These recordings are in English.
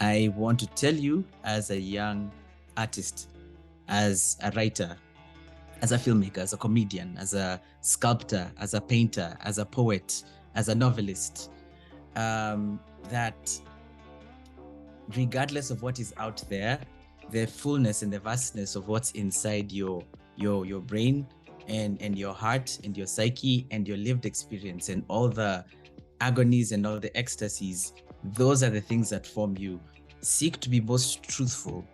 I want to tell you, as a young artist, as a writer, as a filmmaker, as a comedian, as a sculptor, as a painter, as a poet, as a novelist, that regardless of what is out there, the fullness and the vastness of what's inside your brain and your heart and your psyche and your lived experience and all the agonies and all the ecstasies, those are the things that form you. Seek to be most truthful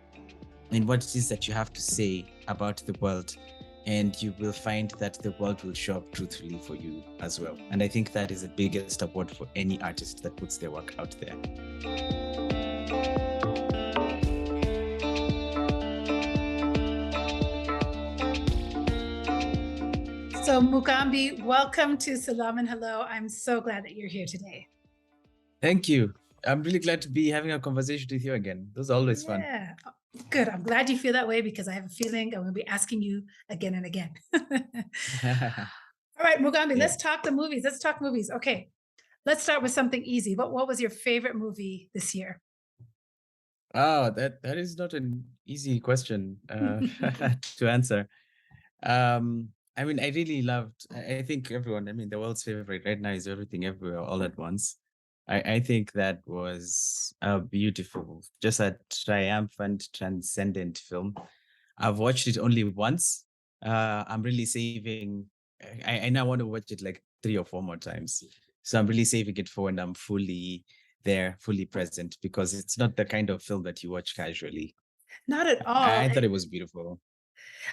in what it is that you have to say about the world, and you will find that the world will show up truthfully for you as well. And I think that is the biggest award for any artist that puts their work out there. So Mugambi, welcome to Salam and Hello. I'm so glad that you're here today. Thank you. I'm really glad to be having a conversation with you again. Those are always fun. Yeah, good. I'm glad you feel that way because I have a feeling I'm going to be asking you again and again. All right, Mugambi, let's talk the movies. Let's talk movies. Okay, let's start with something easy. What was your favorite movie this year? Oh, that is not an easy question to answer. I mean, I really loved, I think everyone, I mean, the world's favorite right now is Everything Everywhere All at Once. I think that was a beautiful, just a triumphant, transcendent film. I've watched it only once. I'm really saving, I now want to watch it like 3 or 4 more times. So I'm really saving it for when I'm fully there, fully present, because it's not the kind of film that you watch casually. Not at all. I thought it was beautiful.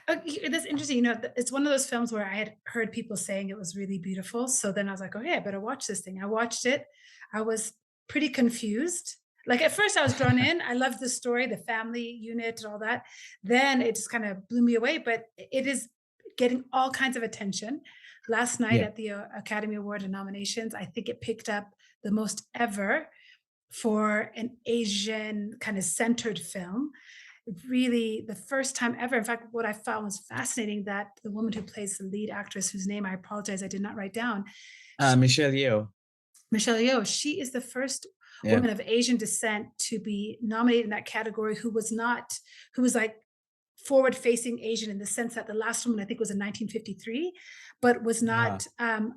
That's interesting. You know, it's one of those films where I had heard people saying it was really beautiful. So then I was like, okay, I better watch this thing. I watched it. I was pretty confused. Like at first I was drawn in. I loved the story, the family unit and all that. Then it just kind of blew me away, but it is getting all kinds of attention. Last night at the Academy Award and nominations, I think it picked up the most ever for an Asian kind of centered film. Really the first time ever. In fact, what I found was fascinating that the woman who plays the lead actress, whose name I apologize, I did not write down. Michelle Yeoh. Michelle Yeoh, she is the first woman of Asian descent to be nominated in that category who was like forward facing Asian in the sense that the last woman I think was in 1953, but was not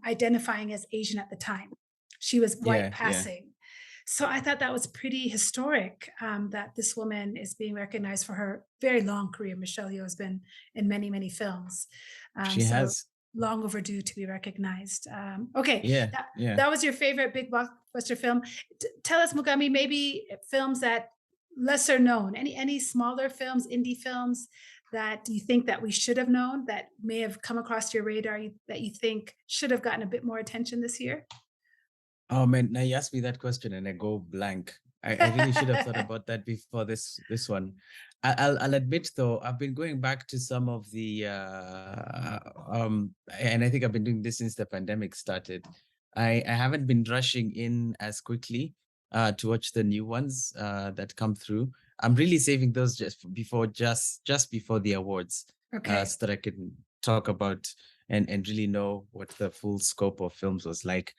identifying as Asian at the time. She was white passing. So I thought that was pretty historic that this woman is being recognized for her very long career. Michelle Yeoh has been in many, many films. She has. Long overdue to be recognized. That was your favorite big blockbuster film. Tell us, Mugambi, maybe films that lesser known, any smaller films, indie films that you think that we should have known that may have come across your radar that you think should have gotten a bit more attention this year? Oh man, now you ask me that question and I go blank. I really should have thought about that before this one. I'll admit though, I've been going back to some of the and I think I've been doing this since the pandemic started. I haven't been rushing in as quickly to watch the new ones that come through. I'm really saving those just before the awards, so that I can talk about and really know what the full scope of films was like.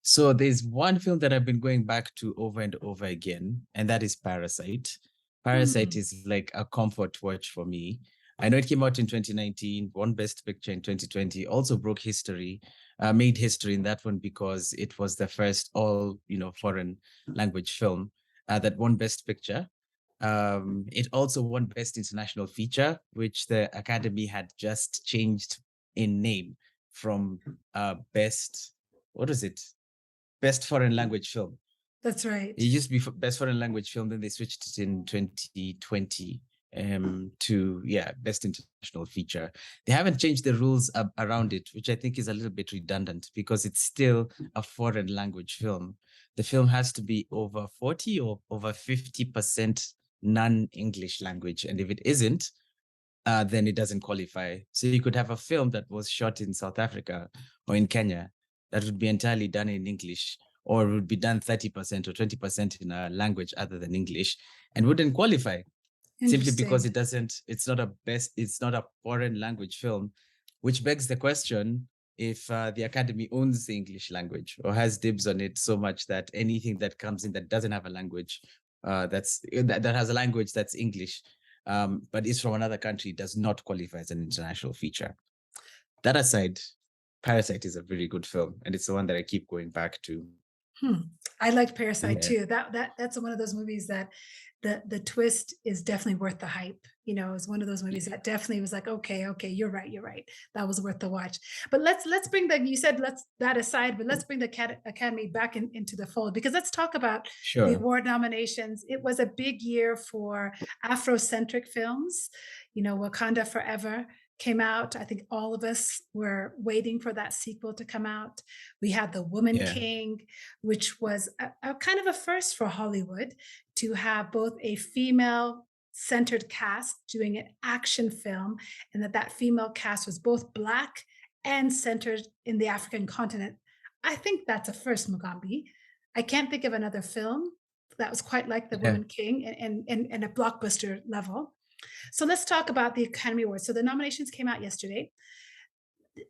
So there's one film that I've been going back to over and over again, and that is Parasite. Parasite is like a comfort watch for me. I know it came out in 2019, won Best Picture in 2020, also broke history, made history in that one because it was the first all, foreign language film that won Best Picture. It also won Best International Feature, which the Academy had just changed in name from Best Foreign Language Film. That's right. It used to be Best Foreign Language Film, then they switched it in 2020 to Best International Feature. They haven't changed the rules around it, which I think is a little bit redundant because it's still a foreign language film. The film has to be over 40 or over 50% non-English language, and if it isn't, then it doesn't qualify. So you could have a film that was shot in South Africa or in Kenya that would be entirely done in English, or would be done 30% or 20% in a language other than English, and wouldn't qualify simply because it's not a foreign language film, which begs the question if the Academy owns the English language or has dibs on it so much that anything that comes in that doesn't have a language that has a language that's English, but is from another country, does not qualify as an international feature. That aside, Parasite is a very good film, and it's the one that I keep going back to. Hmm. I liked Parasite Yeah, too. That's one of those movies that the twist is definitely worth the hype. You know, it's one of those movies that definitely was like, okay, okay, you're right, you're right. That was worth the watch. But let's bring the you said let's that aside, but let's bring the Academy back into the fold because let's talk about the sure. award nominations. It was a big year for Afrocentric films. You know, Wakanda Forever came out. I think all of us were waiting for that sequel to come out. We had The Woman Yeah, King, which was a kind of a first for Hollywood to have both a female centered cast doing an action film and that female cast was both black and centered in the African continent. I think that's a first, Mugambi. I can't think of another film that was quite like The yeah, Woman King and a blockbuster level. So let's talk about the Academy Awards. So the nominations came out yesterday.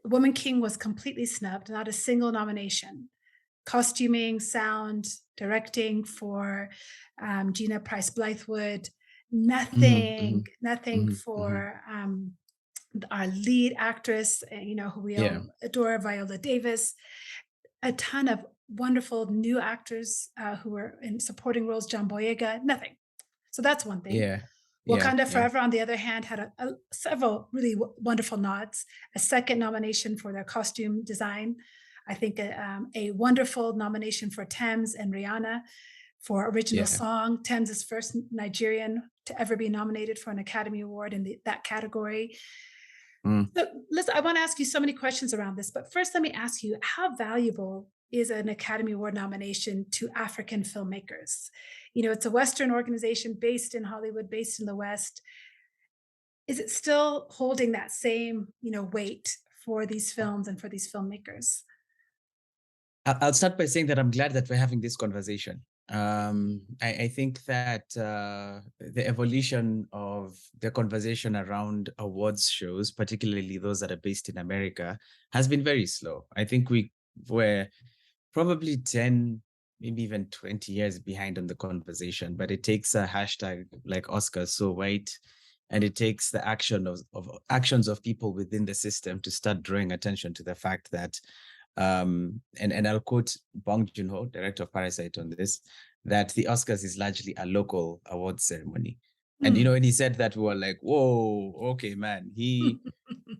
Woman King was completely snubbed, not a single nomination. Costuming, sound, directing for Gina Price Blythewood. hmm Nothing, hmm nothing hmm hmm for our lead actress, you know, who we yeah, all adore, Viola Davis. A ton of wonderful new actors who were in supporting roles, John Boyega. Nothing. So that's one thing. yeah, yeah, Wakanda yeah, Forever, on the other hand, had several really wonderful nods. A second nomination for their costume design. I think a wonderful nomination for Thames and Rihanna for original yeah. song. Thames is first Nigerian to ever be nominated for an Academy Award in that category. Mm. So, listen, I want to ask you so many questions around this, but first, let me ask you: how valuable is an Academy Award nomination to African filmmakers? You know, it's a Western organization based in Hollywood, based in the West. Is it still holding that same, you know, weight for these films and for these filmmakers? I'll start by saying that I'm glad that we're having this conversation. I think that the evolution of the conversation around awards shows, particularly those that are based in America, has been very slow. I think we were probably 10, maybe even 20 years behind on the conversation, but it takes a hashtag like Oscars so white, and it takes the of actions of people within the system to start drawing attention to the fact that and I'll quote Bong Joon-ho, director of Parasite, on this, that the Oscars is largely a local awards ceremony. And you know, Mm. when he said that, we were like, "Whoa, okay, man."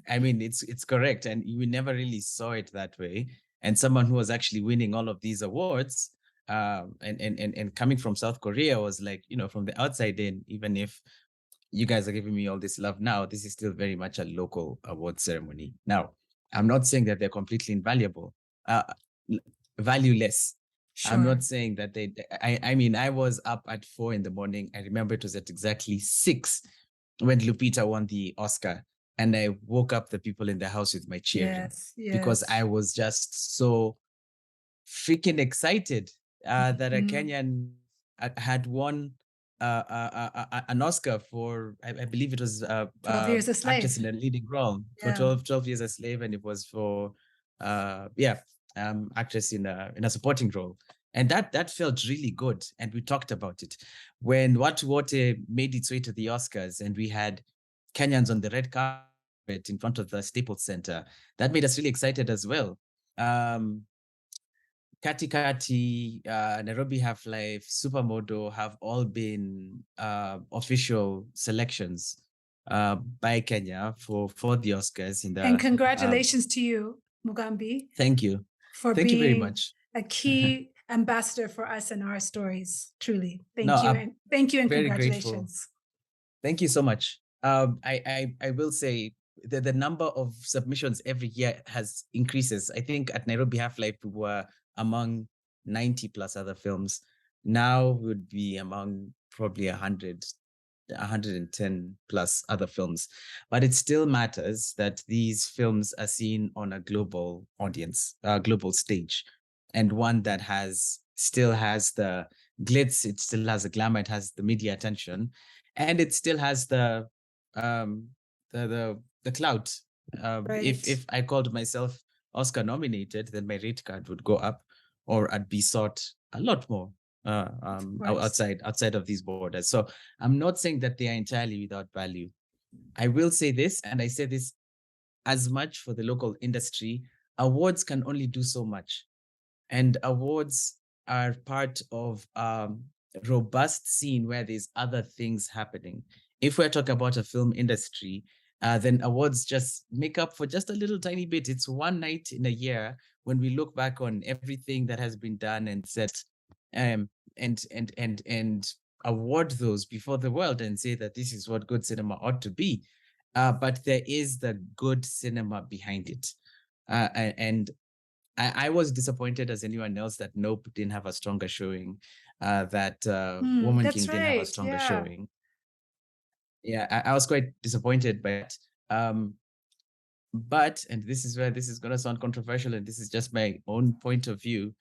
I mean, it's correct, and we never really saw it that way. And someone who was actually winning all of these awards, and coming from South Korea was like, you know, from the outside in, even if you guys are giving me all this love now, this is still very much a local award ceremony. Now, I'm not saying that they're completely invaluable, uh, valueless. I'm Sure. not saying that I mean, I was up at 4 in the morning. I remember it was at exactly 6 when Lupita won the Oscar. And I woke up the people in the house with my cheering Yes. because Yes. I was just so freaking excited that a Mhm. Kenyan had won an Oscar for, I believe it was 12 Years a actress Slave. in a leading role for Yeah. 12 Years a Slave, and it was for yeah, actress in a supporting role. And that felt really good. And we talked about it. When What made its way to the Oscars and we had Kenyans on the red carpet in front of the Staples Center, that made us really excited as well. Um, Kati, Nairobi Half Life, Supa Modo have all been official selections by Kenya for the Oscars in And the congratulations to you, Mugambi, thank you. for Thank you very being much. a key ambassador for us and our stories. Truly. No, I'm Thank you and very grateful. congratulations. Thank you so much. I will say the number of submissions every year has increases. I think at Nairobi Half Life we were among 90 plus other films. Now we would be among probably 110 plus other films. But it still matters that these films are seen on a global audience, global stage, and one that still has the glitz, it still has the glamour, it has the media attention, and it still has um the clout. If Right. I called myself Oscar nominated, then my rate card would go up, or I'd be sought a lot more. Of course. outside of these borders. So I'm not saying that they are entirely without value. I will say this, and I say this as much for the local industry. Awards can only do so much, and awards are part of robust scene where there's other things happening. If we're talking about a film industry, then awards just make up for just a little tiny bit. It's one night in a year when we look back on everything that has been done and set, um, and award those before the world and say that this is what good cinema ought to be. But there is the good cinema behind it, and I was disappointed as anyone else that Nope didn't have a stronger showing, that Woman King That's didn't have a right. stronger Yeah. showing. Yeah, I was quite disappointed by it. But, and this is where this is going to sound controversial, and this is just my own point of view,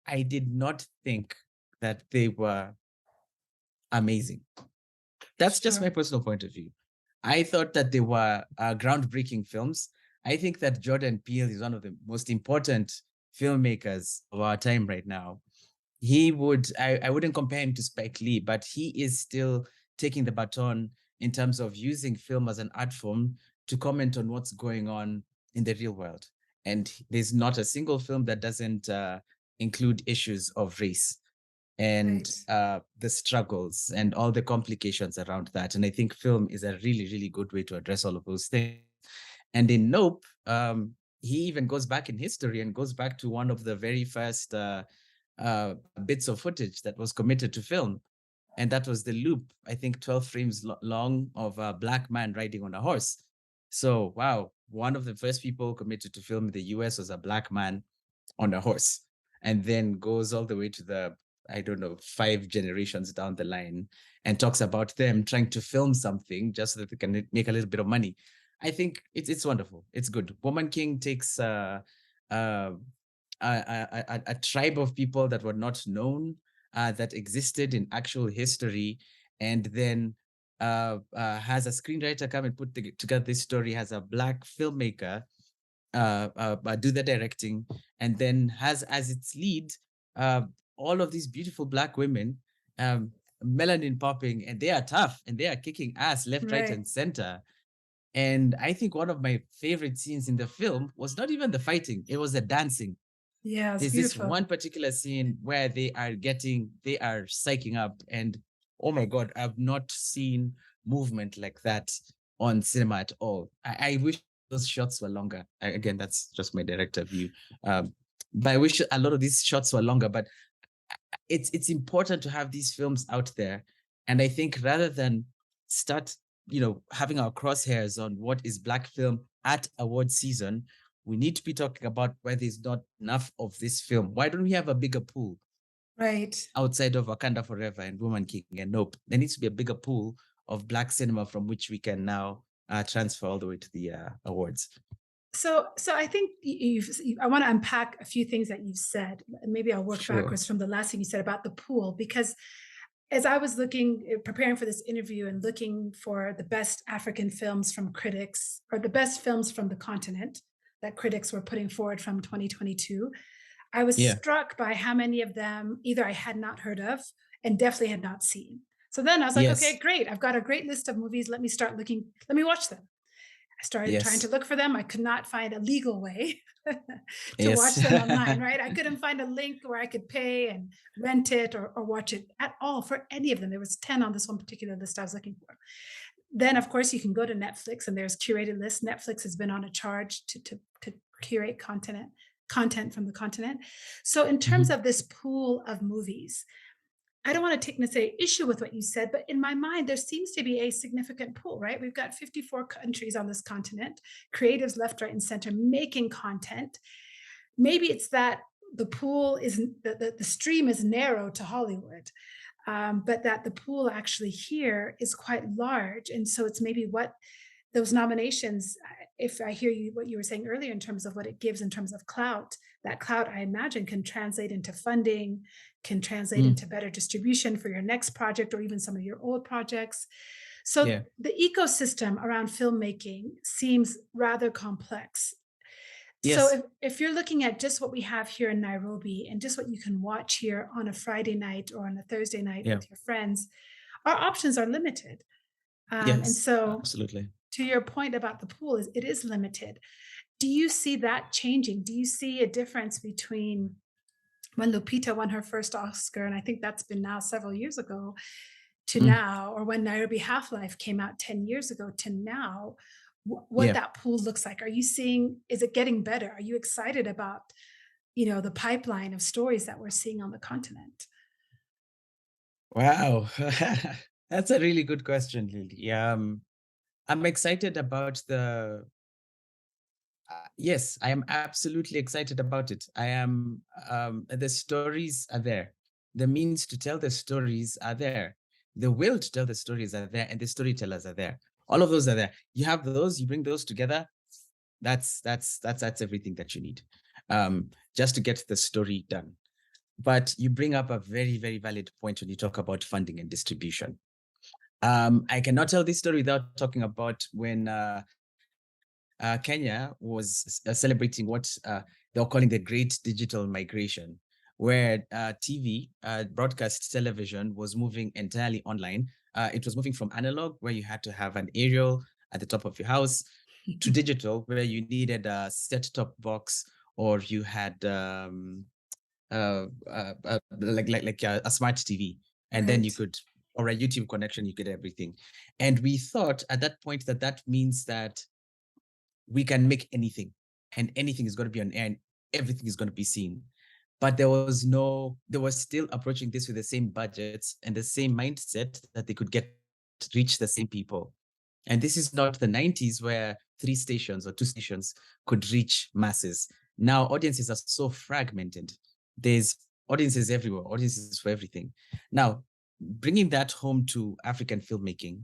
I did not think that they were amazing. That's just my Sure. personal point of view. I thought that they were groundbreaking films. I think that Jordan Peele is one of the most important filmmakers of our time right now. I wouldn't compare him to Spike Lee, but he is still taking the baton in terms of using film as an art form to comment on what's going on in the real world. And there's not a single film that doesn't include issues of race and Right. the struggles and all the complications around that. And I think film is a really, really good way to address all of those things. And in Nope, he even goes back in history and goes back to one of the very first bits of footage that was committed to film. And that was the loop, I think 12 frames long, of a black man riding on a horse. So, wow, one of the first people committed to film in the US was a black man on a horse, and then goes all the way to the, I don't know, 5 generations down the line and talks about them trying to film something just so that they can make a little bit of money. I think it's wonderful. It's good. Woman King takes uh, a tribe of people that were not known, that existed in actual history, and then has a screenwriter come and put together this story, has a black filmmaker do the directing, and then has as its lead uh, all of these beautiful black women, um, melanin popping, and they are tough and they are kicking ass left, right, Right. and center. And I think one of my favorite scenes in the film was not even the fighting, it was the dancing. Yeah, it's There's this beautiful. one particular scene where they are psyching up, and oh my god, I've not seen movement like that on cinema at all. I wish those shots were longer. Again, that's just my director view. um, but I wish a lot of these shots were longer. But it's important to have these films out there, and I think rather than start having our crosshairs on what is black film at award season, we need to be talking about where there's not enough of this film. Why don't we have a bigger pool Right. outside of Wakanda Forever and Woman King and Nope? There needs to be a bigger pool of black cinema from which we can now transfer all the way to the awards. So I think I want to unpack a few things that you've said. Maybe I'll work Sure. backwards from the last thing you said about the pool, because as I was looking, preparing for this interview and looking for the best African films from critics, or the best films from the continent that critics were putting forward from 2022, I was Yeah. struck by how many of them either I had not heard of and definitely had not seen. So then I was like, okay, Yes. great. I've got a great list of movies. Let me start looking, let me watch them. I started trying to Yes. look for them. I could not find a legal way to watch Yes. them online, right? I couldn't find a link where I could pay and rent it, or watch it at all for any of them. There was 10 on this one particular list I was looking for. Then, of course, you can go to Netflix and there's curated lists. Netflix has been on a charge to curate content from the continent. So in terms Mhm. of this pool of movies, I don't want to take necessarily issue with what you said, but in my mind, there seems to be a significant pool, right? We've got 54 countries on this continent, creatives left, right, and center making content. Maybe it's that the pool is the stream is narrow to Hollywood, but that the pool actually here is quite large, and so it's maybe what those nominations, if I hear you what you were saying earlier in terms of what it gives in terms of clout, that clout I imagine can translate into funding, can translate Mm. into better distribution for your next project or even some of your old projects. So Yeah. the ecosystem around filmmaking seems rather complex. So Yes. if you're looking at just what we have here in Nairobi and just what you can watch here on a Friday night or on a Thursday night Yeah. with your friends, our options are limited. And Yes. so Absolutely. to your point about the pool, is it is limited. Do you see that changing? Do you see a difference between when Lupita won her first Oscar, and I think that's been now several years ago, to Mm, now, or when Nairobi Half-Life came out 10 years ago to now, what yeah. that pool looks like? Are you seeing, is it getting better? Are you excited about, you know, the pipeline of stories that we're seeing on the continent? Wow. That's a really good question, Lily. I'm excited about yes, I am absolutely excited about it. The stories are there. The means to tell the stories are there. The will to tell the stories are there, and the storytellers are there. All of those are there. You have those, you bring those together. That's everything that you need, just to get the story done. But you bring up a very, very valid point when you talk about funding and distribution. I cannot tell this story without talking about when Kenya was celebrating what they were calling the Great Digital Migration, where TV, broadcast television, was moving entirely online. It was moving from analog, where you had to have an aerial at the top of your house, to digital, where you needed a set-top box, or you had like a smart TV, and then you Right. could, or a YouTube connection, you could everything. And we thought at that point that that means that we can make anything, and anything is going to be on air, and everything is going to be seen. But they were still approaching this with the same budgets and the same mindset that they could get to reach the same people. And this is not the 90s where 3 stations or 2 stations could reach masses. Now audiences are so fragmented. There's audiences everywhere, audiences for everything. Now, bringing that home to African filmmaking,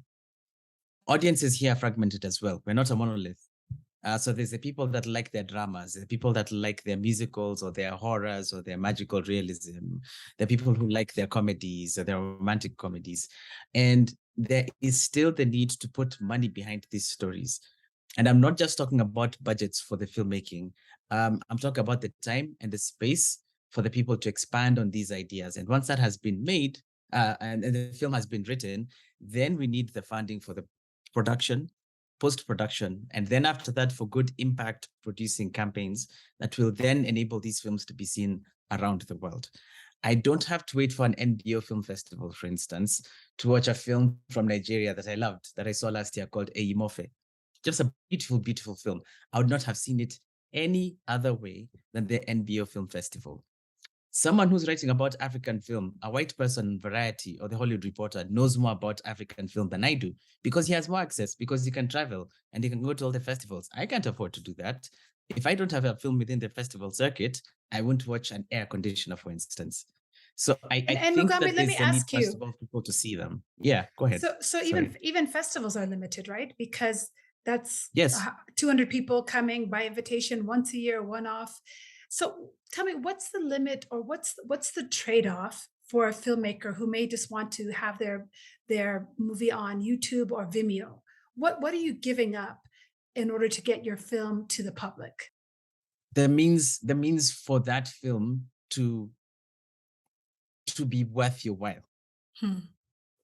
audiences here are fragmented as well. We're not a monolith. So there's the people that like their dramas, the people that like their musicals or their horrors or their magical realism, the people who like their comedies or their romantic comedies. And there is still the need to put money behind these stories. And I'm not just talking about budgets for the filmmaking. I'm talking about the time and the space for the people to expand on these ideas. And once that has been made, and the film has been written, then we need the funding for the production, post-production, and then after that for good impact producing campaigns that will then enable these films to be seen around the world. I don't have to wait for an NBO Film Festival, for instance, to watch a film from Nigeria that I loved, that I saw last year, called Eyimofe. Just a beautiful, beautiful film. I would not have seen it any other way than the NBO Film Festival. Someone who's writing about African film, a white person in Variety or the Hollywood Reporter, knows more about African film than I do, because he has more access, because he can travel and he can go to all the festivals. I can't afford to do that. If I don't have a film within the festival circuit, I won't watch an air conditioner, for instance. So I And think Mugambi, that let me there's the need, ask first you. of all, people to see them. Yeah, go ahead. So Sorry. even festivals are limited, right? Because that's Yes. 200 people coming by invitation once a year, one off. So tell me, what's the limit, or what's the trade off for a filmmaker who may just want to have their movie on YouTube or Vimeo? What are you giving up in order to get your film to the public? The means for that film to be worth your while. Hmm.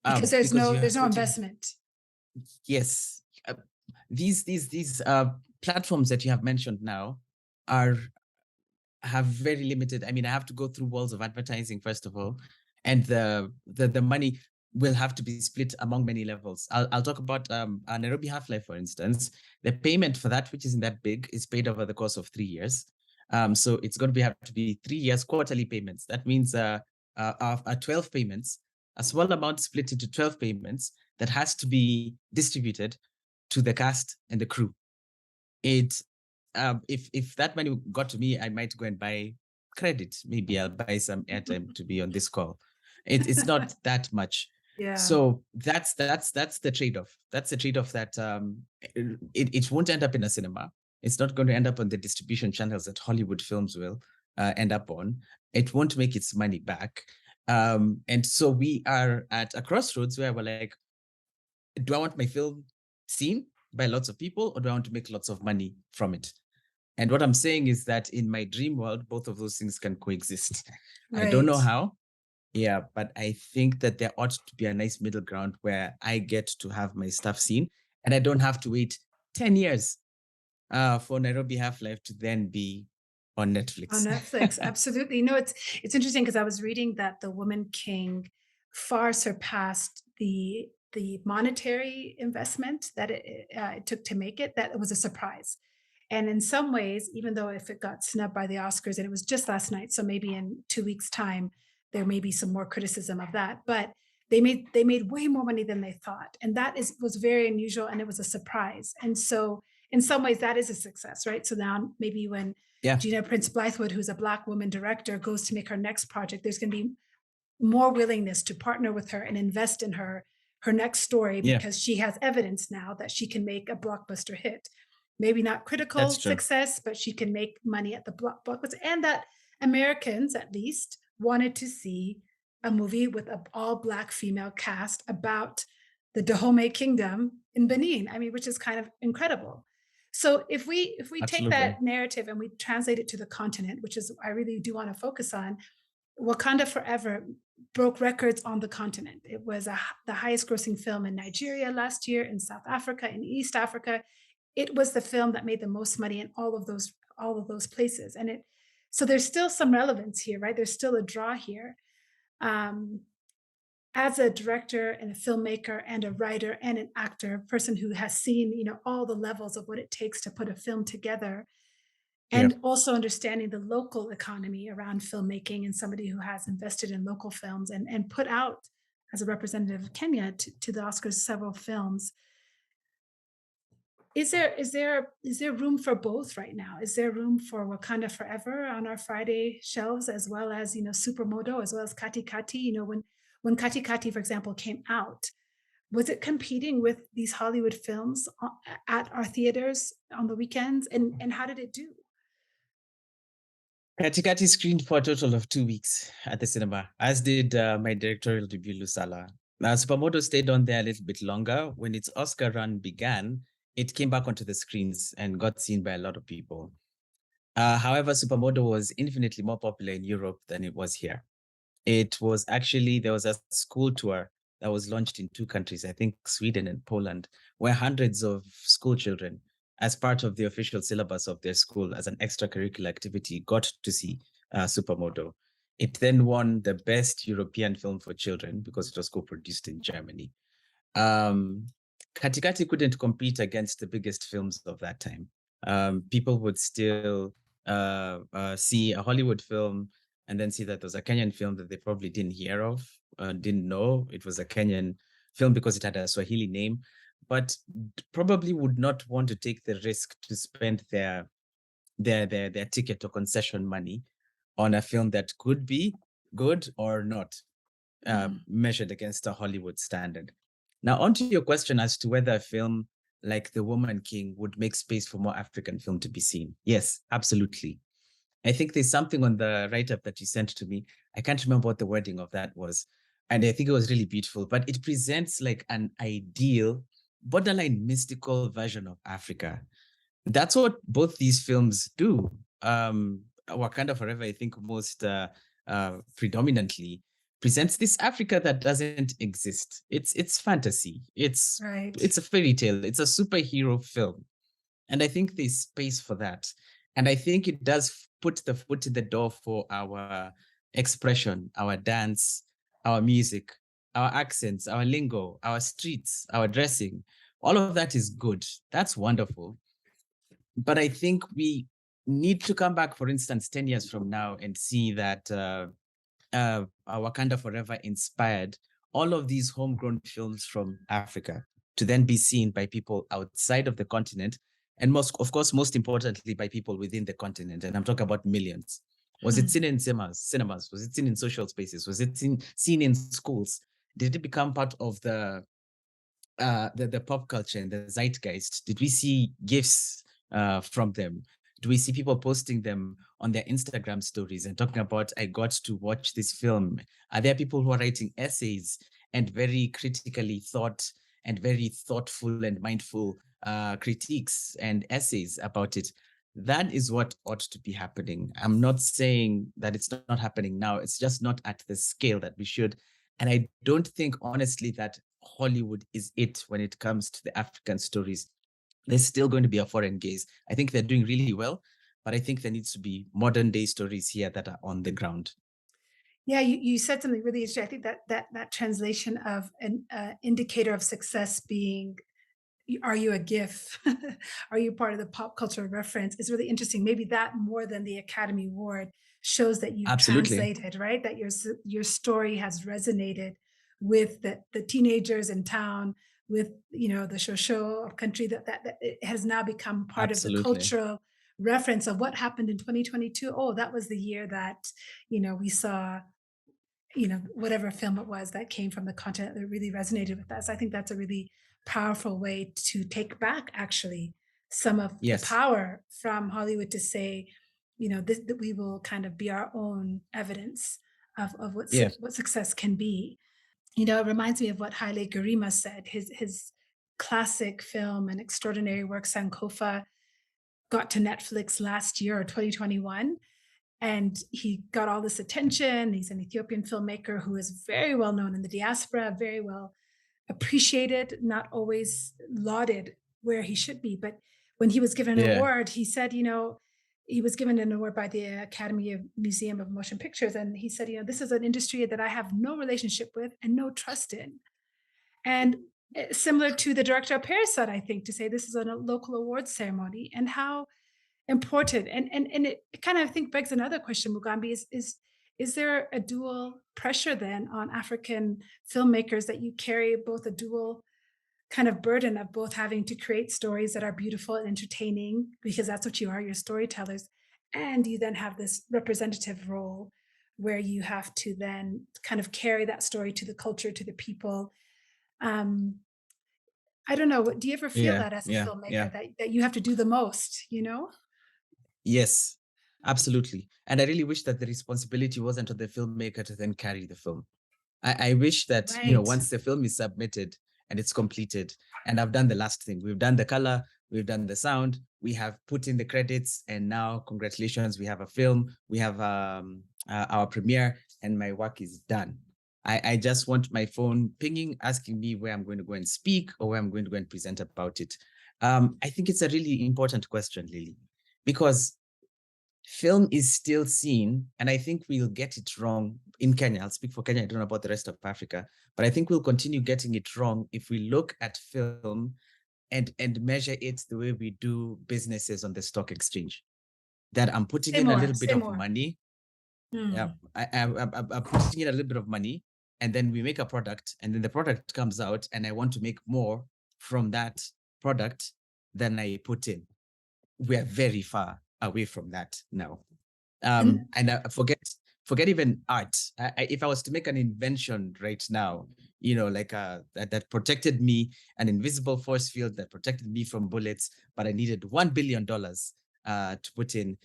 Because there's Because no you have there's no put in, investment. yes, these platforms that you have mentioned now are have very limited. I mean, I have to go through walls of advertising first of all, and the money will have to be split among many levels. I'll talk about Nairobi Half-Life, for instance. The payment for that, which isn't that big, is paid over the course of 3 years. So it's going to have to be 3 years quarterly payments. That means 12 payments, a small amount split into 12 payments that has to be distributed to the cast and the crew. It if that money got to me, I might go and buy credit. Maybe I'll buy some airtime to be on this call. It's not that much. Yeah. So that's the trade-off. That's the trade-off that it won't end up in a cinema. It's not going to end up on the distribution channels that Hollywood films will end up on. It won't make its money back. And so we are at a crossroads where we're like, do I want my film seen by lots of people, or do I want to make lots of money from it? And what I'm saying is that in my dream world, both of those things can coexist. I don't know Right. how. Yeah, but I think that there ought to be a nice middle ground where I get to have my stuff seen and I don't have to wait 10 years for Nairobi Half-Life to then be on On Netflix. Netflix, absolutely. No, it's interesting because I was reading that The Woman King far surpassed the monetary investment that it took to make it. That it was a surprise. And in some ways, even though if it got snubbed by the Oscars and it was just last night, so maybe in 2 weeks' time, there may be some more criticism of that. But they made way more money than they thought. And that is was very unusual and it was a surprise. And so in some ways that is a success, right? So now maybe when Yeah, Gina Prince Blythewood, who's a Black woman director, goes to make her next project, there's going to be more willingness to partner with her and invest in her next story yeah, because she has evidence now that she can make a blockbuster hit. Maybe not that's critical true. success, but she can make money at the blockbuster. And that Americans, at least, wanted to see a movie with an all Black female cast about the Dahomey Kingdom in Benin. I mean, which is kind of incredible. So if we take Absolutely. that narrative and we translate it to the continent, which is I really do want to focus on, Wakanda Forever broke records on the continent. It was the highest grossing film in Nigeria last year, in South Africa, in East Africa. It was the film that made the most money in all of those places. And it so there's still some relevance here, right? There's still a draw here. Um, as a director and a filmmaker and a writer and an actor, a person who has seen, all the levels of what it takes to put a film together, Yeah. and also understanding the local economy around filmmaking and somebody who has invested in local films and put out as a representative of Kenya to the Oscars several films. Is there room for both right now? Is there room for Wakanda Forever on our Friday shelves as well as Supermodo as well as Kati Kati? When Kati Kati, for example, came out, was it competing with these Hollywood films at our theaters on the weekends? And how did it do? Kati screened for a total of 2 weeks at the cinema, as did my directorial debut, Lusala. Now, Supermoto stayed on there a little bit longer. When its Oscar run began, it came back onto the screens and got seen by a lot of people. However, Supermoto was infinitely more popular in Europe than it was here. There was a school tour that was launched in 2 countries, I think Sweden and Poland, where hundreds of school children, as part of the official syllabus of their school as an extracurricular activity, got to see Supermoto. It then won the best European film for children because it was co-produced in Germany. Um, Katikati couldn't compete against the biggest films of that time. People would still see a Hollywood film and then see that there was a Kenyan film that they probably didn't hear of, didn't know it was a Kenyan film because it had a Swahili name, but probably would not want to take the risk to spend their ticket or concession money on a film that could be good or not, Mhm. measured against a Hollywood standard. Now, on to your question as to whether a film like The Woman King would make space for more African film to be seen. Yes, absolutely. I think there's something on the write-up that you sent to me. I can't remember what the wording of that was. And I think it was really beautiful, but it presents like an ideal, borderline mystical version of Africa. That's what both these films do. Wakanda Forever, I think, most predominantly presents this Africa that doesn't exist. It's fantasy. Right. It's a fairy tale. It's a superhero film, and I think there's space for that. And I think it does put the foot in the door for our expression, our dance, our music, our accents, our lingo, our streets, our dressing. All of that is good. That's wonderful. But I think we need to come back, for instance, 10 years from now and see that Wakanda Forever inspired all of these homegrown films from Africa to then be seen by people outside of the continent. And of course, most importantly, by people within the continent. And I'm talking about millions. Was it Hmm. seen in cinemas? Was it seen in social spaces? Was it seen in schools? Did it become part of the pop culture and the zeitgeist? Did we see gifts from them? Do we see people posting them on their Instagram stories and talking about, I got to watch this film? Are there people who are writing essays and very critically thought and very thoughtful and mindful critiques and essays about it? That is what ought to be happening. I'm not saying that it's not happening now. It's just not at the scale that we should. And I don't think, honestly, that Hollywood is it when it comes to the African stories. There's still going to be a foreign gaze. I think they're doing really well, but I think there needs to be modern day stories here that are on the ground. Yeah, you said something really interesting. I think that translation of an indicator of success being, are you a GIF? Are you part of the pop culture reference? Is really interesting. Maybe that more than the Academy Award shows that you've Absolutely. translated, right? That your story has resonated with the teenagers in town, with the show of country, that it has now become part of the Absolutely. cultural reference of what happened in 2022. Oh, that was the year that we saw whatever film it was that came from the content that really resonated with us. I think that's a really powerful way to take back actually some of the Yes. power from Hollywood to say, that we will kind of be our own evidence of Yeah. what success can be. It reminds me of what Haile Gerima said. His classic film and extraordinary work Sankofa got to Netflix last year or 2021, and he got all this attention. He's an Ethiopian filmmaker who is very well known in the diaspora, very well appreciated, not always lauded where he should be. But when he was given an Yeah. award, he said, he was given an award by the Academy of Museum of Motion Pictures. And he said, this is an industry that I have no relationship with and no trust in. And similar to the director of Parasite, I think, to say this is a local awards ceremony and how important. And it kind of, I think, begs another question, Mugambi, is there a dual pressure then on African filmmakers, that you carry both a dual kind of burden of both having to create stories that are beautiful and entertaining, because that's what you are, you're storytellers, and you then have this representative role where you have to then kind of carry that story to the culture, to the people. um I don't know, do you ever feel Yeah. that as a Yeah. filmmaker Yeah. that you have to do the most? Yes. Absolutely. And I really wish that the responsibility wasn't on the filmmaker to then carry the film. I wish that, Right. once the film is submitted and it's completed, and I've done the last thing, we've done the color, we've done the sound, we have put in the credits, and now, congratulations, we have a film, we have our premiere, and my work is done. I just want my phone pinging, asking me where I'm going to go and speak or where I'm going to go and present about it. I think it's a really important question, Lily, because film is still seen, and I think we'll get it wrong in Kenya. I'll speak for Kenya. I don't know about the rest of Africa, but I think we'll continue getting it wrong if we look at film and measure it the way we do businesses on the stock exchange. That I'm putting Say in a more, little bit say of more. money. Yeah, Mm. I'm putting in a little bit of money, and then we make a product, and then the product comes out, and I want to make more from that product than I put in. We're very far away from that now. And And forget even art. If I was to make an invention right now, like that protected me, an invisible force field that protected me from bullets, but I needed $1 billion to put in.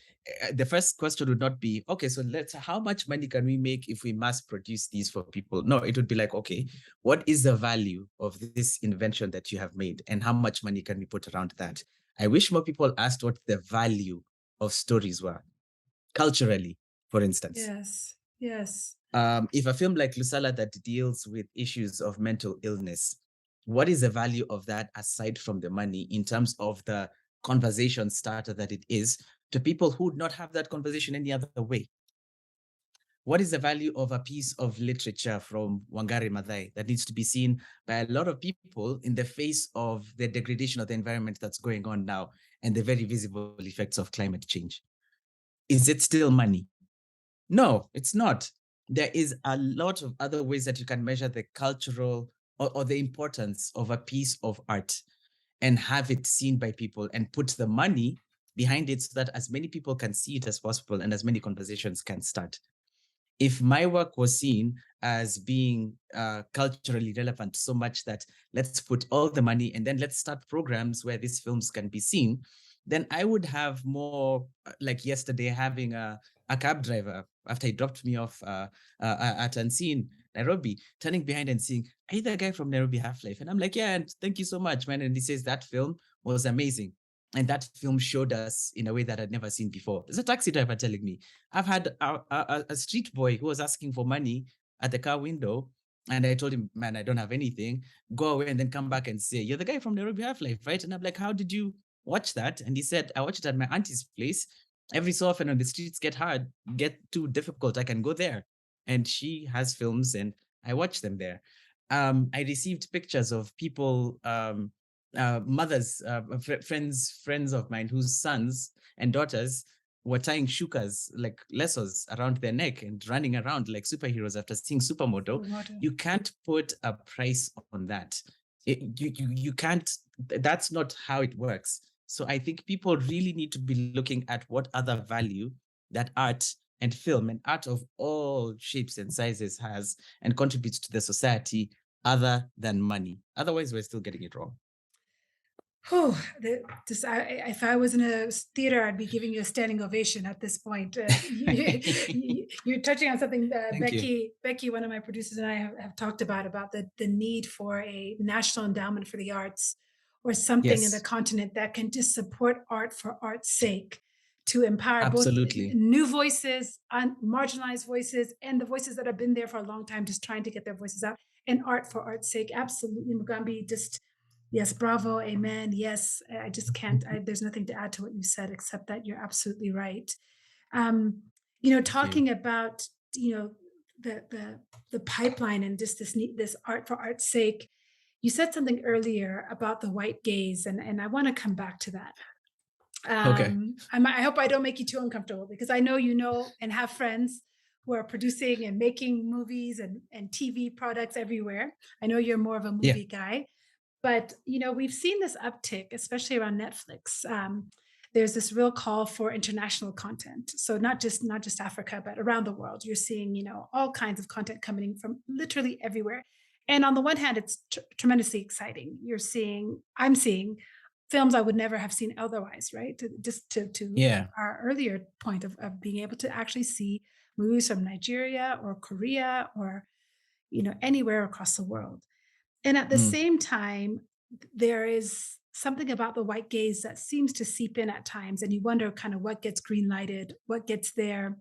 The first question would not be, okay, so how much money can we make if we mass produce these for people? No, it would be like, okay, what is the value of this invention that you have made, and how much money can we put around that? I wish more people asked what the value of stories were culturally, for instance. yes, yes. If a film like Lusala that deals with issues of mental illness, what is the value of that aside from the money in terms of the conversation starter that it is to people who would not have that conversation any other way? What is the value of a piece of literature from Wangari Maathai that needs to be seen by a lot of people in the face of the degradation of the environment that's going on now and the very visible effects of climate change? Is it still money? No, it's not. There is a lot of other ways that you can measure the cultural or the importance of a piece of art and have it seen by people and put the money behind it so that as many people can see it as possible and as many conversations can start. If my work was seen as being culturally relevant so much that let's put all the money and then let's start programs where these films can be seen, then I would have more, like yesterday, having a cab driver after he dropped me off at Unseen, Nairobi, turning behind and saying, "Are you the guy from Nairobi Half Life?" And I'm like, "Yeah, and thank you so much, man." And he says, "That film was amazing." And that film showed us in a way that I'd never seen before. There's a taxi driver telling me, I've had a street boy who was asking for money at the car window. And I told him, man, I don't have anything. Go away and then come back and say, you're the guy from Nairobi Half-Life, right? And I'm like, how did you watch that? And he said, I watched it at my auntie's place. Every so often when the streets get too difficult, I can go there. And she has films and I watch them there. I received pictures of people, mothers, friends of mine whose sons and daughters were tying shukas, like lesos, around their neck and running around like superheroes after seeing Modo. You can't put a price on that. You can't. That's not how it works. So I think people really need to be looking at what other value that art and film and art of all shapes and sizes has and contributes to the society other than money. Otherwise, we're still getting it wrong. Oh, if I was in a theater, I'd be giving you a standing ovation at this point. You're touching on something that Becky, one of my producers, and I have talked about the need for a national endowment for the arts or something in the continent that can just support art for art's sake to empower both new voices, marginalized voices, and the voices that have been there for a long time, just trying to get their voices out, and art for art's sake. Absolutely, Mugambi, just yes, bravo, amen. Yes, I just can't. There's nothing to add to what you said except that you're absolutely right. Talking about the pipeline and just this art for art's sake. You said something earlier about the white gaze, and I want to come back to that. I hope I don't make you too uncomfortable because I know and have friends who are producing and making movies and TV products everywhere. I know you're more of a movie guy. But we've seen this uptick, especially around Netflix. There's this real call for international content. So not just Africa, but around the world. You're seeing all kinds of content coming from literally everywhere. And on the one hand, it's tremendously exciting. I'm seeing films I would never have seen otherwise, right? To our earlier point of being able to actually see movies from Nigeria or Korea or anywhere across the world. And at the same time, there is something about the white gaze that seems to seep in at times, and you wonder kind of what gets green lighted, what gets there.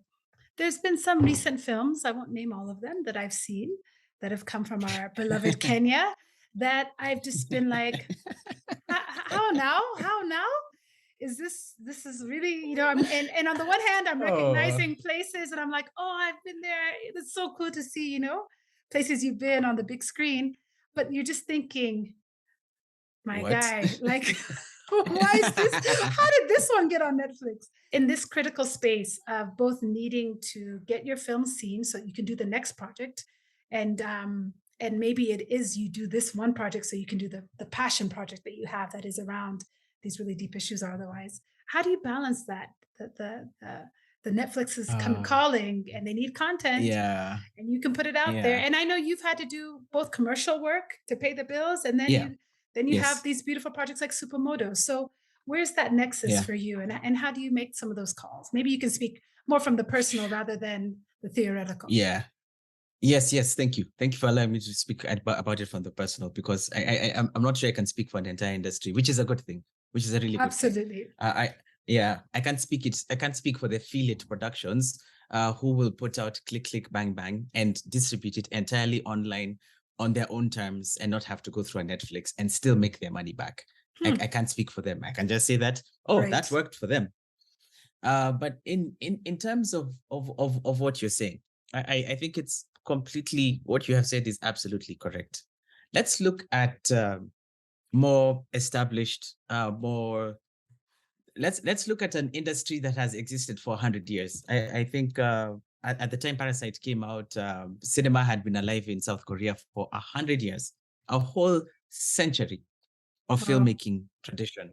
There's been some recent films, I won't name all of them, that I've seen that have come from our beloved Kenya that I've just been like, how now? How now? Is this is really, and on the one hand, I'm recognizing places and I'm like, oh, I've been there. It's so cool to see, places you've been on the big screen. But you're just thinking, my guy, like, why is this? How did this one get on Netflix? In this critical space of both needing to get your film seen so you can do the next project, and maybe it is you do this one project so you can do the passion project that you have that is around these really deep issues. Otherwise, how do you balance that? The Netflix is calling and they need content and you can put it out there. And I know you've had to do both commercial work to pay the bills and then you have these beautiful projects like Supa Modo. So where's that nexus for you? And how do you make some of those calls? Maybe you can speak more from the personal rather than the theoretical. Yes. Thank you. Thank you for allowing me to speak about it from the personal, because I'm not sure I can speak for the entire industry, which is a good thing, which is a really good thing. I can't speak it. I can't speak for the affiliate productions who will put out click, bang, bang and distribute it entirely online on their own terms and not have to go through a Netflix and still make their money back. I can't speak for them. I can just say that, that worked for them. But in terms of what you're saying, I think it's completely, what you have said is absolutely correct. Let's look at more established, let's look at an industry that has existed for 100 years. I think at the time Parasite came out, cinema had been alive in South Korea for 100 years, a whole century of filmmaking tradition.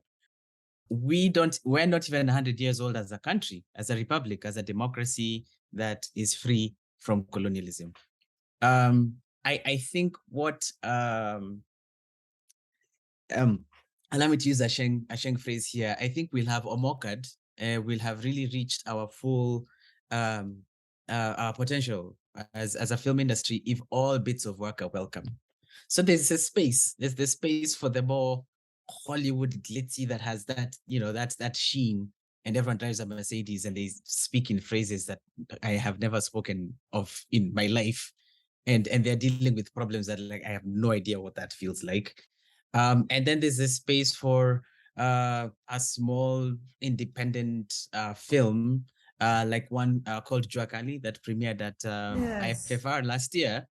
We're not even 100 years old as a country, as a republic, as a democracy that is free from colonialism. I think what allow me to use a Sheng phrase here. I think we'll have omokad, we'll have really reached our full our potential as a film industry if all bits of work are welcome. So there's the space for the more Hollywood glitzy that has that, that's that sheen, and everyone drives a Mercedes and they speak in phrases that I have never spoken of in my life. And they're dealing with problems that, like, I have no idea what that feels like. And then there's this space for a small independent film, like one called Juakali that premiered at Yes. IFFR last year,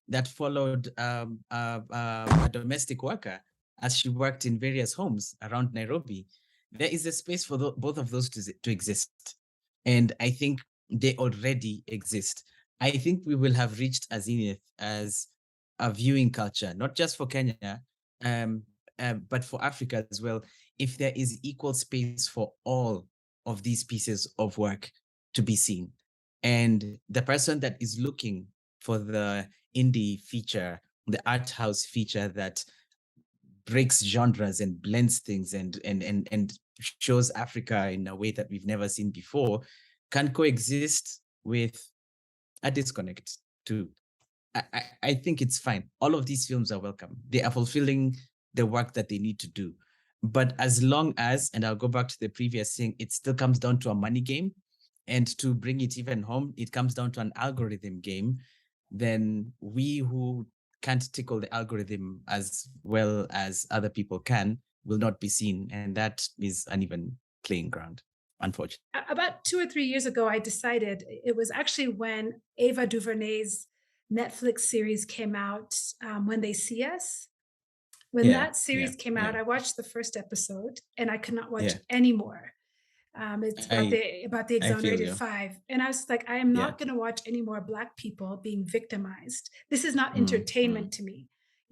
that followed a domestic worker as she worked in various homes around Nairobi. There is a space for both of those to exist. And I think they already exist. I think we will have reached a zenith as a viewing culture, not just for Kenya, um, but for Africa as well, if there is equal space for all of these pieces of work to be seen. And the person that is looking for the indie feature, the art house feature that breaks genres and blends things and shows Africa in a way that we've never seen before, can coexist with a disconnect too. I think it's fine. All of these films are welcome. They are fulfilling the work that they need to do. But as long as, and I'll go back to the previous thing, it still comes down to a money game. And to bring it even home, it comes down to an algorithm game. Then we who can't tickle the algorithm as well as other people can will not be seen. And that is an even playing ground, unfortunately. About 2 or 3 years ago, I decided it was actually when Ava DuVernay's Netflix series came out, When They See Us. When Yeah, that yeah, series came yeah, out, I watched the first episode and I could not watch yeah. any more. It's about I the I feel exonerated you. five, and I was like, I am Yeah. not going to watch any more Black people being victimized. This is not Mm, mm, entertainment to me.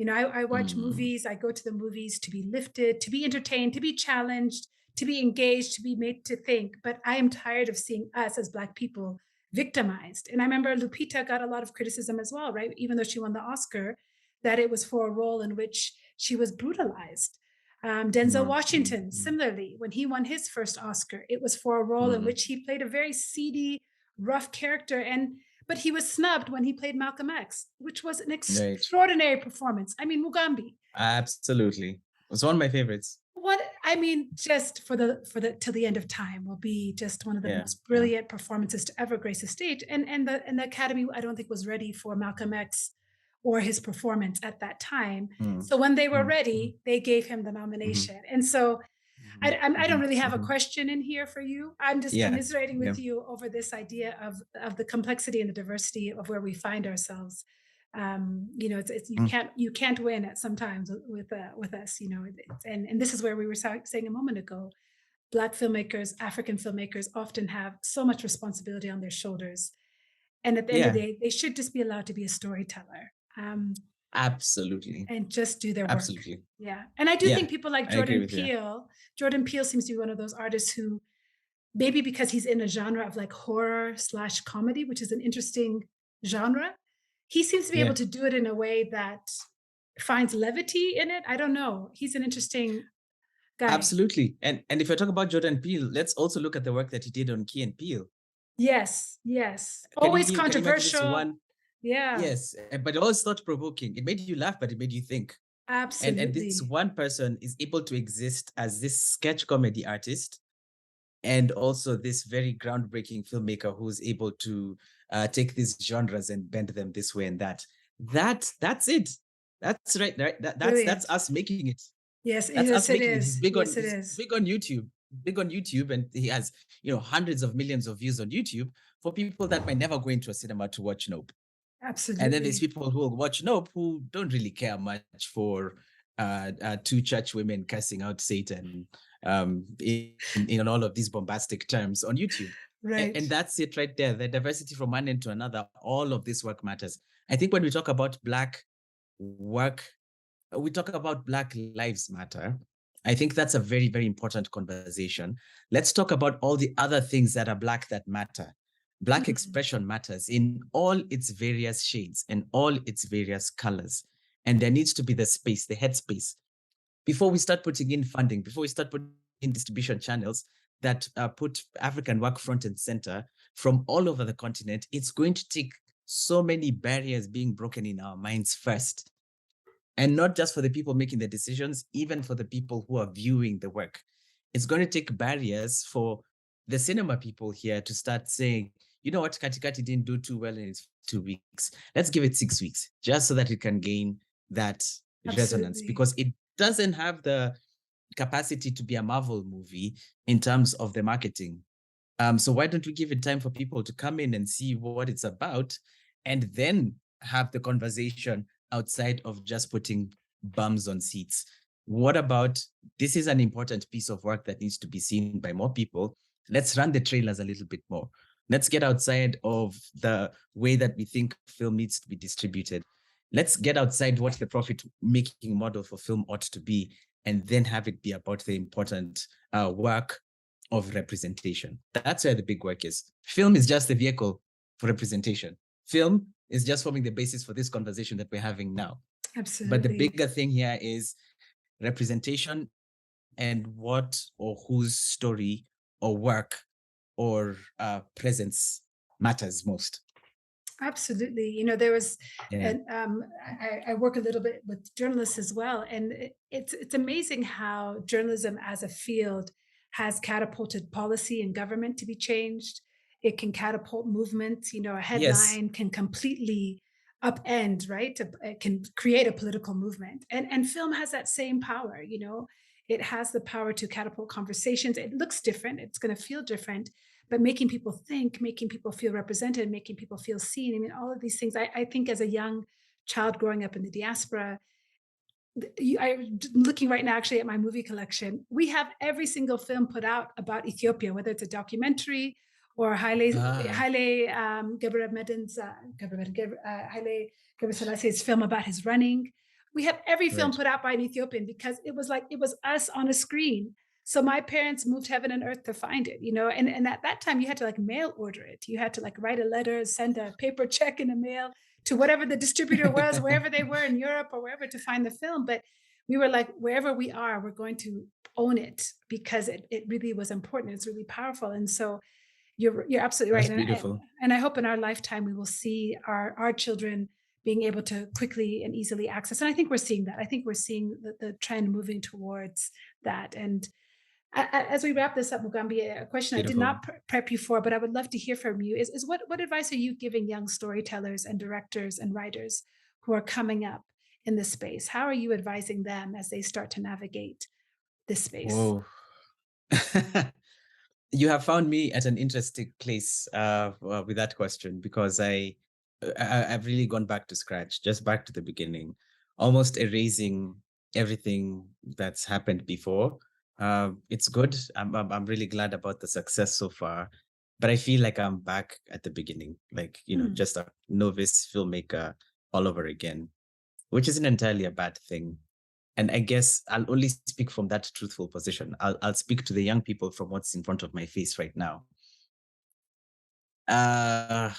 I watch mm, movies. I go to the movies to be lifted, to be entertained, to be challenged, to be engaged, to be made to think. But I am tired of seeing us as Black people victimized. And I remember Lupita got a lot of criticism as well, right? Even though she won the Oscar, that it was for a role in which she was brutalized. Denzel mm, mm, Washington, mm, similarly, when he won his first Oscar, it was for a role in mm. which he played a very seedy, rough character, but he was snubbed when he played Malcolm X, which was an Right. extraordinary performance. I mean, Mugambi. Absolutely. It's one of my favorites. What I mean, just for the till the end of time will be just one of the Yeah. most Yeah. brilliant performances to ever grace the stage. And the Academy, I don't think was ready for Malcolm X or his performance at that time. Mm, So when they were mm, mm, ready, they gave him the mhm, nomination. And so mhm, I don't mhm, really have a mhm. question in here for you. I'm just Yeah. commiserating Yeah. with you over this idea of the complexity and the diversity of where we find ourselves. It's Mm, you can't win at sometimes with us. And this is where we were saying a moment ago. Black filmmakers, African filmmakers often have so much responsibility on their shoulders, and at the end of the yeah. day, they should just be allowed to be a storyteller. Absolutely. And just do their work. Absolutely. Yeah. And I do Yeah. think people like I agree with you. Jordan Peele seems to be one of those artists who maybe because he's in a genre of like horror slash comedy, which is an interesting genre, he seems to be able Yeah. to do it in a way that finds levity in it. I don't know. He's an interesting guy. Absolutely. And if I talk about Jordan Peele, let's also look at the work that he did on Key and Peele. Yes, yes. Can Always you imagine this controversial. one? Yeah, Yes, but always thought provoking. It made you laugh, but it made you think. And this absolutely. one person is able to exist as this sketch comedy artist, and also this very groundbreaking filmmaker who's able to take these genres and bend them this way and that. That's it. That's right. Right. That's Brilliant. us making it. Yes, That's us yes, it making it. He's is. big on Yes, it he's is. big on YouTube. Big on YouTube, and he has hundreds of millions of views on YouTube for people that might never go into a cinema to watch Nope. And then there's Absolutely. people who will watch Nope who don't really care much for two church women cussing out Satan in all of these bombastic terms on YouTube. Right. And that's it right there. The diversity from one end to another, all of this work matters. I think when we talk about Black work, we talk about Black Lives Matter. I think that's a very, very important conversation. Let's talk about all the other things that are Black that matter. Black Mhm. expression matters in all its various shades and all its various colors. And there needs to be the space, the headspace. Before we start putting in funding, before we start putting in distribution channels that put African work front and center from all over the continent, it's going to take so many barriers being broken in our minds first. And not just for the people making the decisions, even for the people who are viewing the work. It's going to take barriers for the cinema people here to start saying, you know what, Kati didn't do too well in its 2 weeks. Let's give it 6 weeks, just so that it can gain that resonance, Absolutely. because it doesn't have the capacity to be a Marvel movie in terms of the marketing. So why don't we give it time for people to come in and see what it's about, and then have the conversation outside of just putting bums on seats? What about, this is an important piece of work that needs to be seen by more people. Let's run the trailers a little bit more. Let's get outside of the way that we think film needs to be distributed. Let's get outside what the profit making model for film ought to be, and then have it be about the important work of representation. That's where the big work is. Film is just a vehicle for representation. Film is just forming the basis for this conversation that we're having now. But the Absolutely. bigger thing here is representation, and what or whose story or work or presence matters most. Absolutely. You know, there was, Yeah. and I work a little bit with journalists as well, and it's amazing how journalism as a field has catapulted policy and government to be changed. It can catapult movements. You know, a Yes. headline can completely upend, right? It can create a political movement, and film has that same power. You know, it has the power to catapult conversations. It looks different. It's going to feel different, but making people think, making people feel represented, making people feel seen. I mean, all of these things. I think as a young child growing up in the diaspora, I'm looking right now actually at my movie collection. We have every single film put out about Ethiopia, whether it's a documentary or Ah, Gebre Meden's Haile Gebrselassie film about his running. We have every film right. put out by an Ethiopian because it was like it was us on a screen. So my parents moved heaven and earth to find it, you know. And at that time, you had to like mail order it. You had to like write a letter, send a paper check in the mail to whatever the distributor was, wherever they were in Europe or wherever to find the film. But we were like, wherever we are, we're going to own it because it really was important. It's really powerful. And so you're absolutely That's right. beautiful. And I hope in our lifetime we will see our children being able to quickly and easily access. And I think we're seeing that. I think we're seeing the trend moving towards that. And as we wrap this up, Mugambi, a question I did Beautiful. not prep you for, but I would love to hear from you is what advice are you giving young storytellers and directors and writers who are coming up in this space? How are you advising them as they start to navigate this space? Whoa. You have found me at an interesting place with that question, because I've really gone back to scratch, just back to the beginning, almost erasing everything that's happened before. It's good. I'm really glad about the success so far, but I feel like I'm back at the beginning, like, Mm, just a novice filmmaker all over again, which isn't entirely a bad thing. And I guess I'll only speak from that truthful position. I'll speak to the young people from what's in front of my face right now. Uh,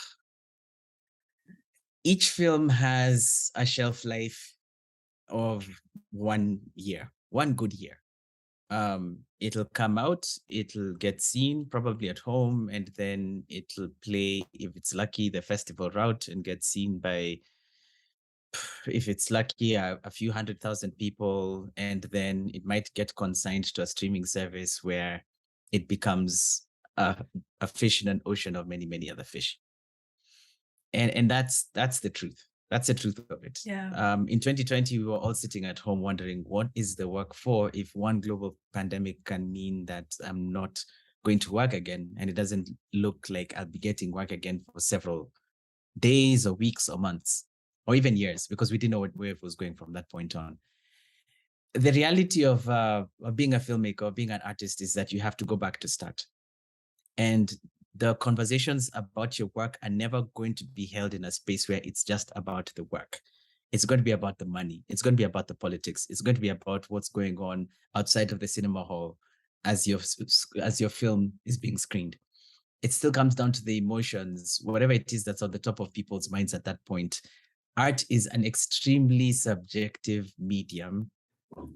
each film has a shelf life of 1 year, one good year. It'll come out, it'll get seen probably at home, and then it'll play, if it's lucky, the festival route, and get seen by, if it's lucky, a few 100,000 people, and then it might get consigned to a streaming service where it becomes a fish in an ocean of many, many other fish. And that's the truth. That's the truth of it. yeah. In 2020, we were all sitting at home wondering, what is the work for if one global pandemic can mean that I'm not going to work again, and it doesn't look like I'll be getting work again for several days or weeks or months or even years, because we didn't know where it was going from that point on. The reality of being a filmmaker or being an artist is that you have to go back to start. And the conversations about your work are never going to be held in a space where it's just about the work. It's going to be about the money. It's going to be about the politics. It's going to be about what's going on outside of the cinema hall as your film is being screened. It still comes down to the emotions, whatever it is that's on the top of people's minds at that point. Art is an extremely subjective medium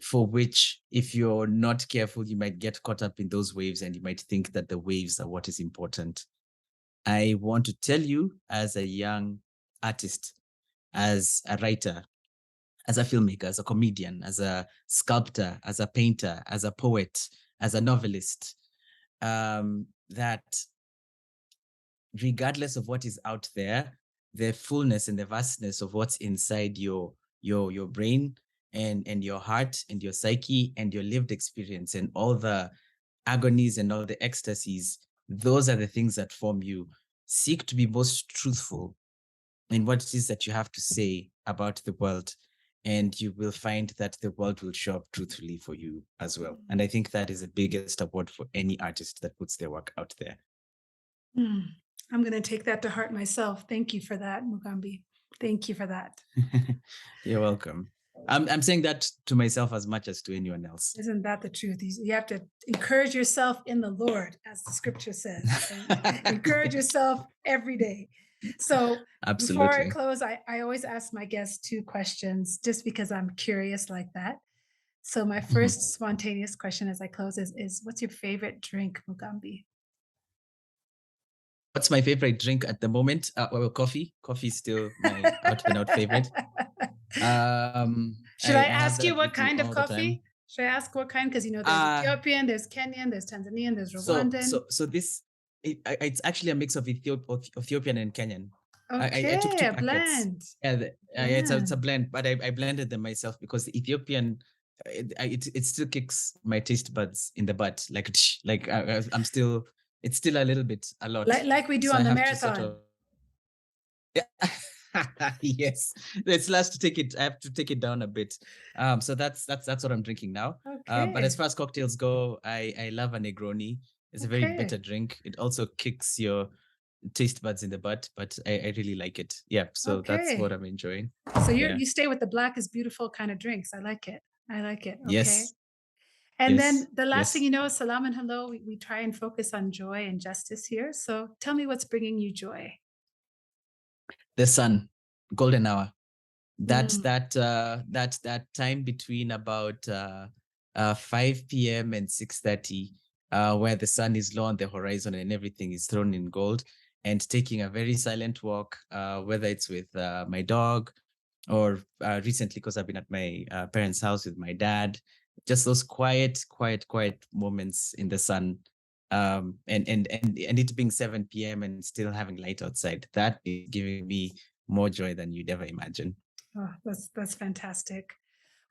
for which, if you're not careful, you might get caught up in those waves and you might think that the waves are what is important. I want to tell you, as a young artist, as a writer, as a filmmaker, as a comedian, as a sculptor, as a painter, as a poet, as a novelist, that regardless of what is out there, the fullness and the vastness of what's inside your brain and your heart and your psyche and your lived experience and all the agonies and all the ecstasies, those are the things that form you. Seek to be most truthful in what it is that you have to say about the world, and you will find that the world will show up truthfully for you as well. And I think that is the biggest award for any artist that puts their work out there. Mm. I'm going to take that to heart myself. Thank you for that, Mugambi. Thank you for that. You're welcome. I'm saying that to myself as much as to anyone else. Isn't that the truth? You have to encourage yourself in the Lord, as the scripture says. Encourage yourself every day. So before I Absolutely. close, I always ask my guests 2 questions just because I'm curious like that. So my first spontaneous question as I close is what's your favorite drink, Mugambi? What's my favorite drink at the moment? Well, coffee. Coffee is still my out and out favorite. Should I I have ask you that what with me kind of all the time. coffee? Should I ask what kind? Because there's Uh, Ethiopian, there's Kenyan, there's Tanzanian, there's so Rwandan. so so this it's actually a mix of Ethiopian and Kenyan. I took Okay, 2 a packets. blend. Yeah, it's a Yeah. blend, but I blended them myself because the Ethiopian it still kicks my taste buds in the butt like like I'm still, it's still a little bit a lot, Like we do so I on the have to sort marathon. of, yeah. Yes, it's last to take it. I have to take it down a bit. So that's what I'm drinking now. But as Okay. far as cocktails go, I love a Negroni. It's a very bitter Okay. drink. It also kicks your taste buds in the butt, but I really like it. Yeah, so that's what Okay. I'm enjoying. So Yeah. you stay with the black is beautiful kind of drinks. I like it. I like it. Okay. Yes. And Yes. then the last thing Yes. you know, salam and hello. We try and focus on joy and justice here. So tell me what's bringing you joy. The sun, golden hour. That Mm. that that time between about 5 p.m. and 6:30, where the sun is low on the horizon and everything is thrown in gold, and taking a very silent walk, whether it's with my dog or recently because I've been at my parents' house with my dad, just those quiet moments in the sun, and it being 7 p.m. and still having light outside, that is giving me more joy than you'd ever imagine. Oh, that's fantastic.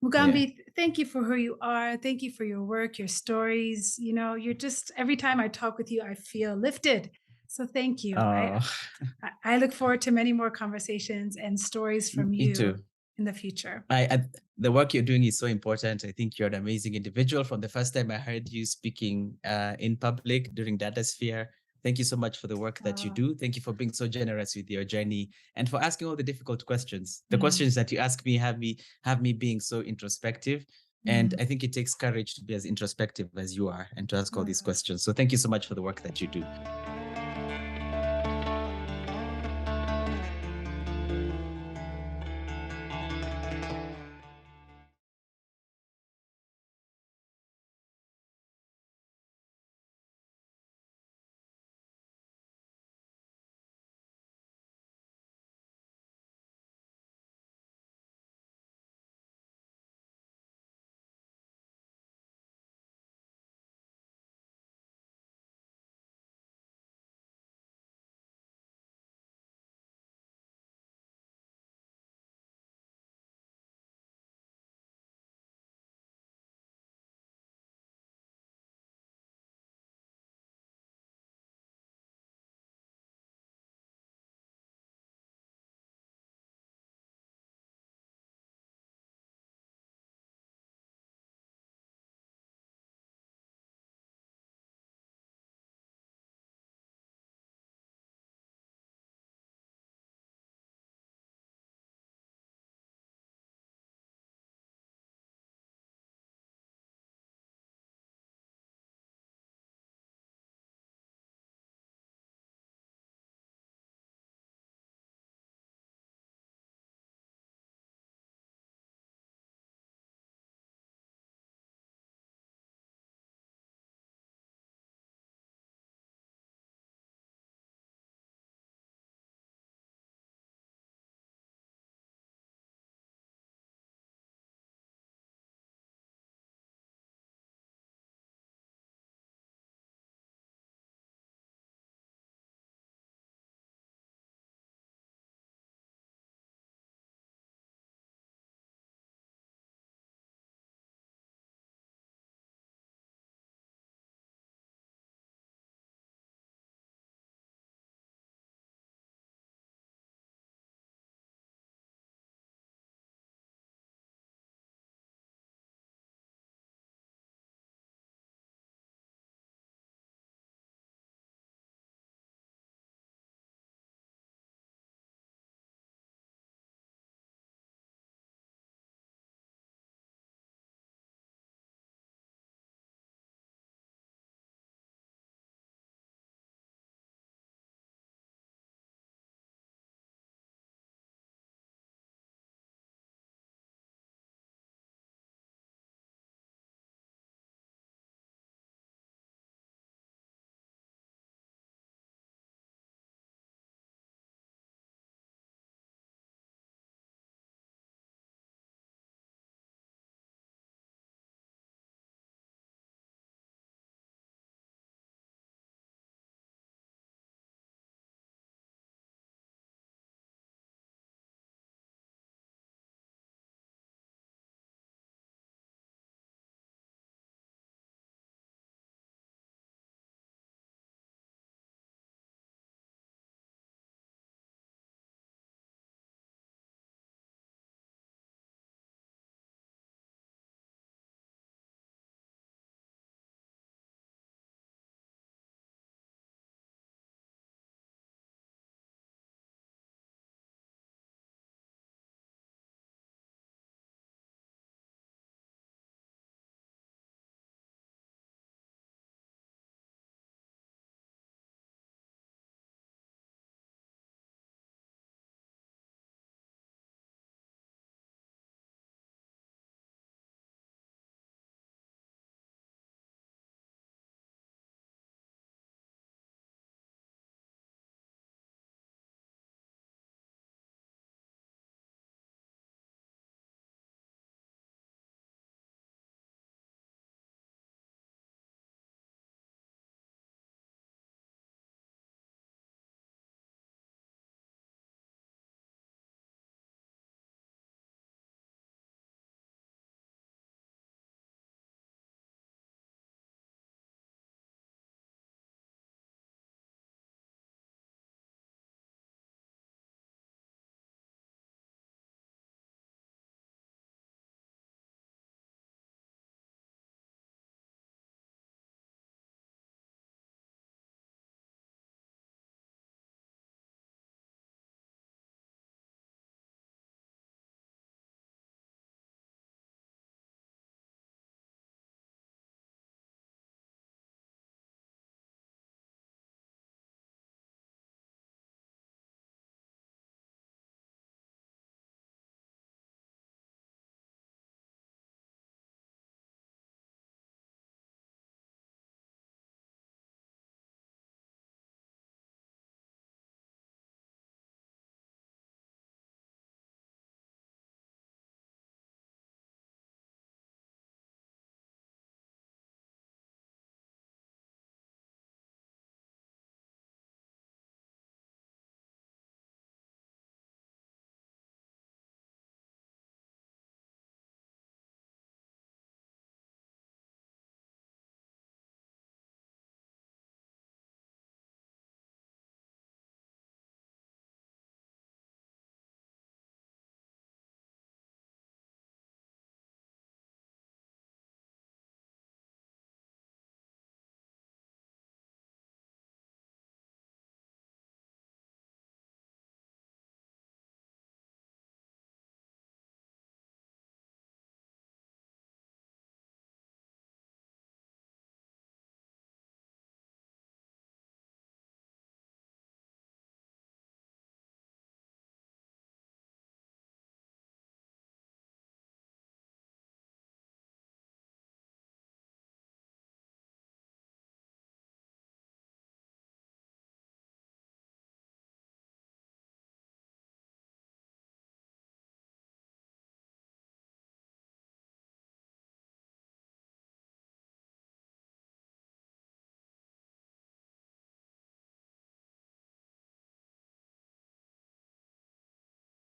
Yeah. Mugambi, thank you for who you are. Thank you for your work, your stories. You're just every time I talk with you, I feel lifted. So thank you. Oh, I look forward to many more conversations and stories from me you too. in the future. The work you're doing is so important. I think you're an amazing individual. From the first time I heard you speaking in public during Data Sphere, thank you so much for the work that you Uh, do. Thank you for being so generous with your journey and for asking all the difficult questions. The mm, questions that you ask me have me being so introspective. And mm. I think it takes courage to be as introspective as you are and to ask all these Uh, questions. So thank you so much for the work that you do.